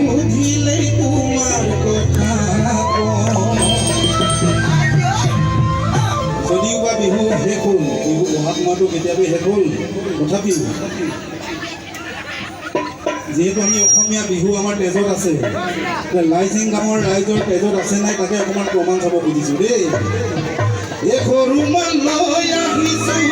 সুধিলে তোমাৰ কথা যদিও বা বিহু শেষ হ'ল, বিহু বহাগ মাহটো কেতিয়াবা শেষ হ'ল, তথাপিও যিহেতু আমি অসমীয়া বিহু আমাৰ তেজত আছে, লাইজিং গামৰ ৰাইজৰ তেজত আছে নাই তাকে অকণমান প্ৰমাণ চাব খুজিছোঁ দেই। এই সৰু মান লৈ আহিছোঁ